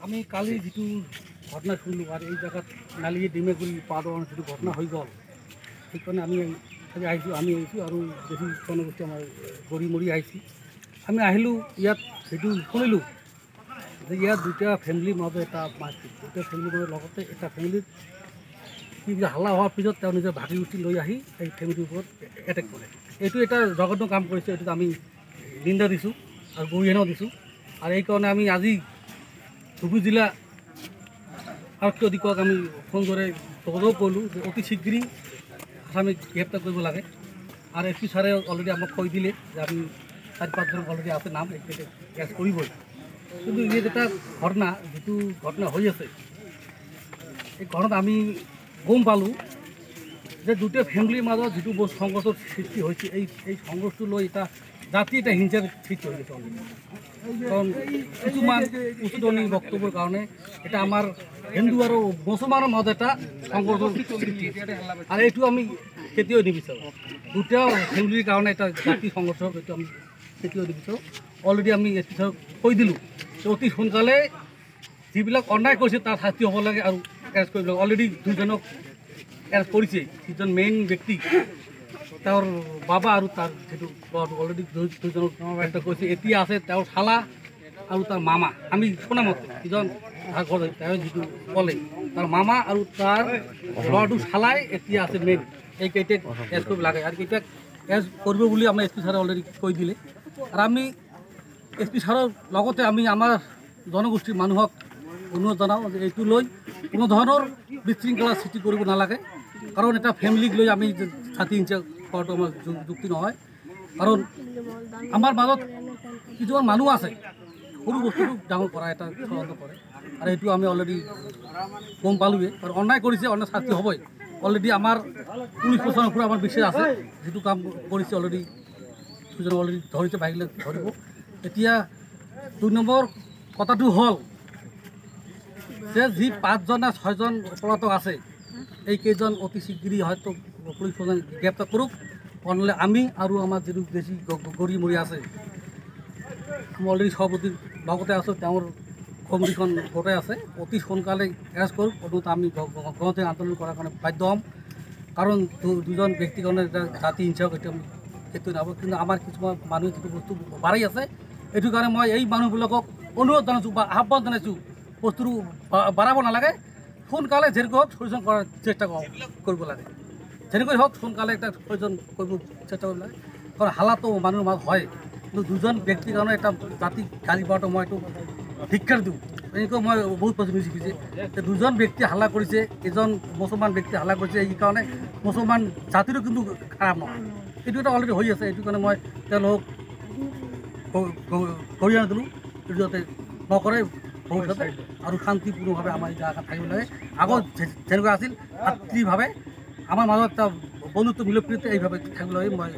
আমি কালি যিটো ঘটনা শুনিলোঁ আৰু এই জেগাত নালিয়ে ডিমেগুৰি পাহাৰৰ যিটো ঘটনা হৈ গ'ল সেইকাৰণে আমি আহিছোঁ আৰু বেছি জনগোষ্ঠী আমাৰ গৰি মৰি আহিছোঁ। আমি আহিলোঁ ইয়াত সেইটো শুনিলোঁ যে ইয়াত দুটা ফেমিলিৰ মাজত এটা মাৰপিট, দুটা ফেমিলিৰ লগতে এটা ফেমিলিত কি হাল্লা হোৱাৰ পিছত তেওঁ নিজৰ ভাটি উঠি লৈ আহি এই ফেমিলিৰ ওপৰত এটেক কৰে। এইটো এটা জঘন্য কাম কৰিছে, এইটোত আমি নিন্দা দিছোঁ আৰু গৰিহণাও দিছোঁ। আৰু এইকাৰণে আমি আজি ধুবুৰী জিলা আৰক্ষী অধীক্ষক আমি ফোন কৰি যোগাযোগ কৰিলোঁ যে অতি শীঘ্ৰেই আমি গ্ৰেপ্তাৰ কৰিব লাগে। আৰু এছ পি ছাৰে অলৰেডি আমাক কৈ দিলে যে আমি 4-5জন অলৰেডি আছে নাম এইকেইটা কেছ কৰিবই। কিন্তু এই এটা ঘটনা যিটো ঘটনা হৈ আছে এই ঘটনাত আমি গম পালোঁ যে দুটা ফেমিলিৰ মাজত যিটো সংঘৰ্ষৰ সৃষ্টি হৈছে এই সংঘৰ্ষটো লৈ এটা জাতি এটা হিংসাৰ সৃষ্টি হৈ গৈছে। কাৰণ কিছুমান উচিতনি বক্তব্যৰ কাৰণে এটা আমাৰ হিন্দু আৰু মুছলমানৰ মাজত এটা সংঘৰ্ষৰ সৃষ্টি আৰু এইটো আমি কেতিয়াও নিবিচাৰোঁ। দুটা ফেমিলিৰ কাৰণে এটা জাতি সংঘৰ্ষ এইটো আমি কেতিয়াও নিবিচাৰোঁ। অলৰেডি আমি এছ পি ছাৰক কৈ দিলোঁ যে অতি সোনকালে যিবিলাক অন্যায় কৰিছে তাৰ শাস্তি হ'ব লাগে আৰু এৰেষ্ট কৰিব লাগে। অলৰেডি দুজনক এৰেষ্ট কৰিছে। যিজন মেইন ব্যক্তি তেওঁৰ বাবা আৰু তাৰ যিটো অলৰেডি দুজনক এৰেষ্ট কৰিছে। এতিয়া আছে তেওঁৰ শালা আৰু তাৰ মামা। আমি শুনামতে যিজন তেওঁ যিটো ক'লে তাৰ মামা আৰু তাৰ ল'ৰাটো শালাই এতিয়া আছে মেইন। এইকেইটাক এৰেষ্ট কৰিব লাগে আৰু কেইটাক এৰেষ্ট কৰিব বুলি আমাৰ এছ পি ছাৰে অলৰেডি কৈ দিলে। আৰু আমি এছ পি ছাৰৰ লগতে আমি আমাৰ জনগোষ্ঠীৰ মানুহক অনুৰোধ জনাওঁ যে এইটো লৈ কোনো ধৰণৰ বিশৃংখলা সৃষ্টি কৰিব নালাগে। কাৰণ এটা ফেমিলিক লৈ আমি জাতি হিংসা কৰাটো আমাৰ যুক্তি নহয়। কাৰণ আমাৰ মাজত কিছুমান মানুহ আছে সৰু বস্তুটো ডাঙৰ কৰা এটা ষড়যন্ত্ৰ কৰে আৰু এইটো আমি অলৰেডি গম পালোঁৱে। আৰু অন্যায় কৰিছে, অন্যায় শাস্তি হ'বই। অলৰেডি আমাৰ পুলিচ প্ৰশাসনৰ পৰা আমাৰ বিশ্বাস আছে যিটো কাম কৰিছে অলৰেডি দুজন অলৰেডি ধৰিছে, বাহিৰলৈ ধৰিব। এতিয়া 2 নম্বৰ কথাটো হ'ল যে যি 5জন বা 6জন পলাতক আছে এইকেইজন অতি শীঘ্ৰেই হয়তো পুলিচ প্ৰশাসনে গ্ৰেপ্তাৰ কৰক। নহ'লে আমি আৰু আমাৰ যিটো বেছি গৰি মৰি আছে আমি অলৰেডি সভাপতিৰ লগতে আছোঁ, তেওঁৰ কমিটিখন গোটাই আছে। অতি সোনকালে এৰেষ্ট কৰক, অনুৰোধ আমি গণতান্ত্ৰিক আন্দোলন কৰাৰ কাৰণে বাধ্য হ'ম। কাৰণ দুজন ব্যক্তিৰ কাৰণে এটা জাতি হিংসাক এইটো আমি সেইটো নাভাবোঁ। কিন্তু আমাৰ কিছুমান মানুহে যিটো বস্তু বাঢ়ি আছে এইটো কাৰণে মই এই মানুহবিলাকক অনুৰোধ জনাইছোঁ বা আহ্বান জনাইছোঁ বস্তুটো বাঢ়াব নালাগে। সোনকালে যেনেকৈ হওক সলিউশ্যন কৰাৰ চেষ্টা কৰিব লাগে। যেনেকৈ হওক সোনকালে এটা সলিউশ্যন কৰিব চেষ্টা কৰিব লাগে। কাৰণ হাল্লাটো মানুহৰ মাজত হয়, কিন্তু দুজন ব্যক্তিৰ কাৰণে এটা জাতি গালি পৰাটো মই এইটো ধিক্কাৰ দিওঁ। এনেকৈ মই বহুত বস্তু শিকিছে যে দুজন ব্যক্তি হাল্লা কৰিছে, এজন মুছলমান ব্যক্তি হাল্লা কৰিছে, এই কাৰণে মুছলমান জাতিটো কিন্তু খাৰাপ নহয়। এইটো এটা অলৰেডি হৈ আছে। এইটো কাৰণে মই তেওঁলোকক গৰিহণা দিলোঁ এইটো যাতে নকৰে ভৱিষ্যতে আৰু শান্তিপূৰ্ণভাৱে আমাৰ এই জাগাত থাকিব লাগে। আগত যেনেকুৱা আছিল ভাতৃভাৱে আমাৰ মাজত এটা বন্ধুত্ব মিলপ্ৰীতি এইভাৱে থাকিব লাগে মই